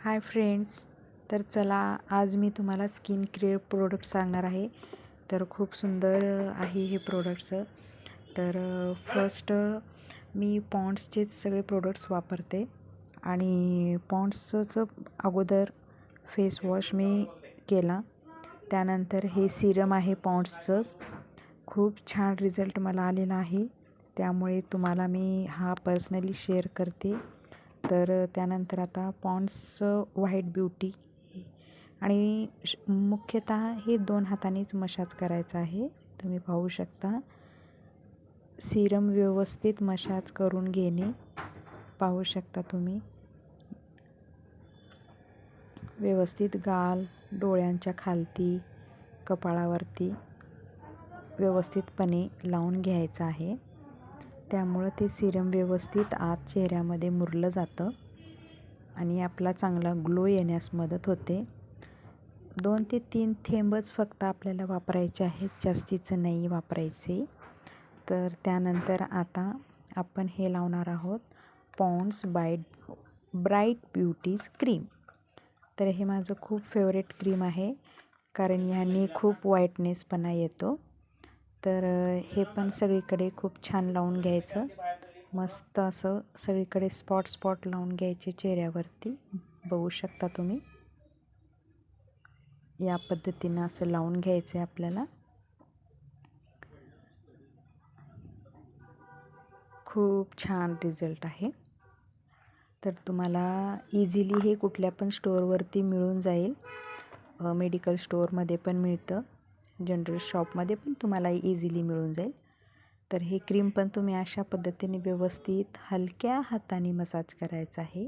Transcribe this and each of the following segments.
Hi friends. तर चला, आज मी तुम्हाला स्किन केअर प्रोडक्ट सांगणार आहे. तर खूप सुंदर आहे हे प्रोडक्ट्स. तर फर्स्ट मी पॉन्ड्सचेच सगळे प्रोडक्ट्स वापरते आणि पॉन्ड्सचं अगोदर फेस वॉश मी केला. त्यानंतर हे सिरम आहे पॉन्ड्सचंच. खूप छान रिझल्ट मला आलेला आहे, त्यामुळे तुम्हाला मी हा पर्सनली शेअर करते. तर त्यानंतर आता पॉन्ड्सचं व्हाईट ब्युटी आणि मुख्यतः हे 2 हातांनीच मसाज करायचा आहे. तुम्ही पाहू शकता, सिरम व्यवस्थित मसाज करून घेणे. पाहू शकता तुम्ही, व्यवस्थित गाल, डोळ्यांच्या खालती, कपाळावरती व्यवस्थितपणे लावून घ्यायचं आहे. त्यामुळं ते सिरम व्यवस्थित आत चेहऱ्यामध्ये मुरलं जातं आणि आपला चांगला ग्लो येण्यास मदत होते. 2 ते 3 थेंबच फक्त आपल्याला वापरायचे आहेत, जास्तीचं नाही वापरायचे. तर त्यानंतर आता आपण हे लावणार आहोत पॉन्ड्स ब्राईट ब्युटीज क्रीम. तर हे माझं खूप फेवरेट क्रीम आहे, कारण याने खूप व्हाईटनेसपणा येतो. तर हे पण सगळीकडे खूप छान लावून घ्यायचं. मस्त असं सगळीकडे स्पॉट लावून घ्यायचे चेहऱ्यावरती. बघू शकता तुम्ही, या पद्धतीनं असं लावून घ्यायचं आहे आपल्याला. खूप छान रिझल्ट आहे. तर तुम्हाला इझिली हे कुठल्या पण स्टोअरवरती मिळून जाईल. मेडिकल स्टोअरमध्ये पण मिळतं, जनरल शॉपमध्ये पण तुम्हाला इझिली मिळून जाईल. तर हे क्रीम पण तुम्ही अशा पद्धतीने व्यवस्थित हलक्या हाताने मसाज करायचा आहे.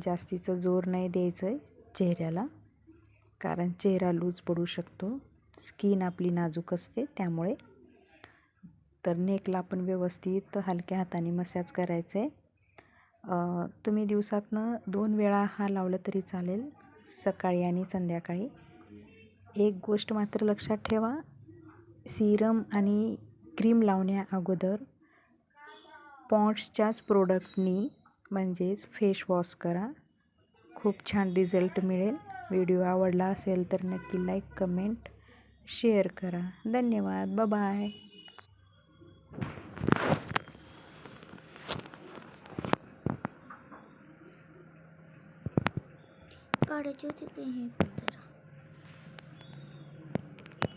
जास्तीचं जोर नाही द्यायचं आहे चेहऱ्याला, कारण चेहरा लूज पडू शकतो. स्किन आपली नाजूक असते त्यामुळे. तर नेकला पण व्यवस्थित हलक्या हाताने मसाज करायचं आहे. तुम्ही दिवसातनं 2 वेळा हा लावलं तरी चालेल, सकाळी आणि संध्याकाळी. एक गोष्ट मात्र लक्षात ठेवा, सिरम आणि क्रीम लावण्या अगोदर पॉन्ड्सच्याच प्रोडक्टनी म्हणजेच फेस वॉश करा. खूप छान रिझल्ट मिळेल. व्हिडिओ आवडला असेल तर नक्की लाईक, कमेंट, शेअर करा. धन्यवाद. बाय. काढायची होती